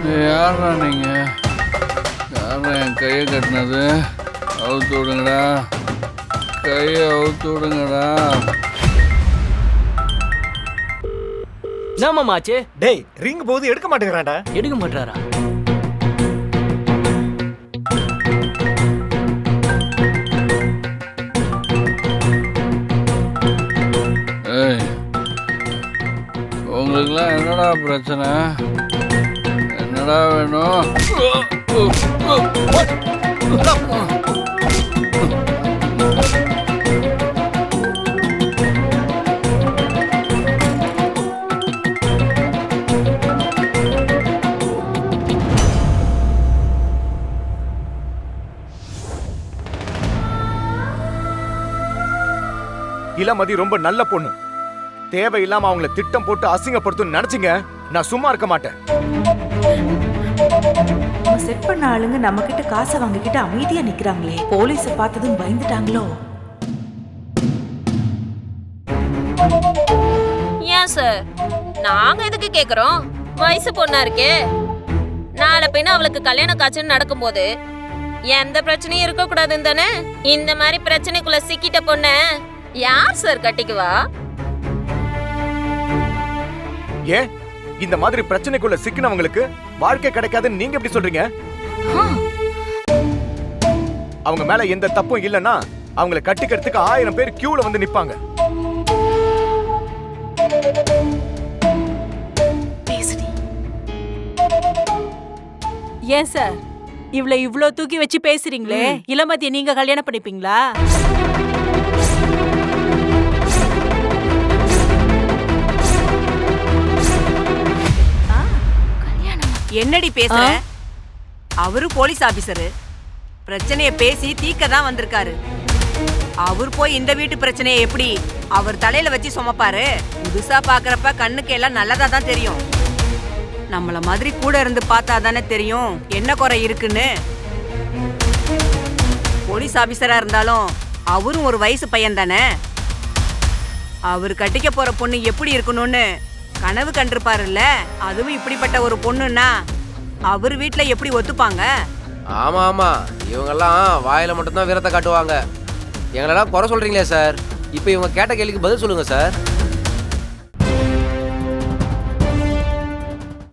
யாரா நீங்க? யாரா என் கையை கட்டினது? அவுத்து விடுங்கடா, கையை அவுத்து விடுங்கடா. என்னமாச்சு? டேய் ரிங் போது எடுக்க மாட்டேங்கிறான்டா. எடுக்க மாட்டாரா? ஏய், உங்களுக்குலாம் என்னடா பிரச்சனை? என்னடா வேணும்? இளமதி ரொம்ப நல்ல பொண்ணு. தேவையில்லாம அவங்கள திட்டம் போட்டு அசிங்கப்படுத்தும் நினைச்சீங்க, நான் சும்மா இருக்க மாட்டேன். செட் பண்ண ஆளுங்க நம்ம கிட்ட காசை வாங்கிக்கிட்டு அமைதியா நிக்கிறாங்களே, போலீஸ பார்த்ததும் பயந்துட்டாங்களோ? ஏன் சார் நாங்க எதுக்கு கேக்குறோம்? வயசு பொண்ணா இருக்கே, நாளை பின்ன அவளுக்கு கல்யாண காட்சின்னு நடக்கும்போது எந்த பிரச்சனையும் இருக்க கூடாதுன்னு தானே இந்த மாதிரி பிரச்சனைக்குள்ள சிக்கிட்ட பொண்ண யார் சார் கட்டிக்குவா? ஏன் இந்த மாதிரி பிரச்சனைக்குள்ள சிக்கினவங்களுக்கு வாழ்க்கை கிடைக்காதுன்னு நீங்க எப்படி சொல்றீங்க? அவங்க மேல எந்த தப்பும் இல்லைன்னா அவங்கள கட்டிக்கிறதுக்கு 1000 பேர் கியூல வந்து நிப்பாங்க. ஏன் சார் இவ்ளோ தூக்கி வச்சு பேசுறீங்களே, இளமதியை நீங்க கல்யாணம் பண்ணிப்பீங்களா? என்னடி பேசுற? அவரு போலீஸ் ஆபீசரு, பிரச்சனைய பேசி தீக்க தான் வந்திருக்காரு. அவர் போய் இந்த வீட்டு பிரச்சனையை எப்படி அவர் தலையில வச்சு சுமப்பாரு? புதுசா பாக்குறப்ப கண்ணுக்கு எல்லாம் நல்லதா தான் தெரியும். நம்மள மாதிரி கூட இருந்து பார்த்தா தானே தெரியும் என்ன குறை இருக்குன்னு. போலீஸ் ஆபீசரா இருந்தாலும் அவரும் ஒரு வயசு பையன் தானே. அவர் கட்டிக்க போற பொண்ணு எப்படி இருக்கணும்னு கனவு கண்டிருப்பாருல்ல. அதுவும் இப்படிப்பட்ட ஒரு பொண்ணுன்னா அவர் வீட்டுல எப்படி ஒத்துப்பாங்க? ஆமா ஆமா, இவங்கெல்லாம் வாயில மட்டும்தான் வீரத்தை காட்டுவாங்க. எங்களெல்லாம் குறை சொல்றீங்களே சார். இப்போ இவங்க கேட்ட கேள்விக்கு பதில் சொல்லுங்க சார்.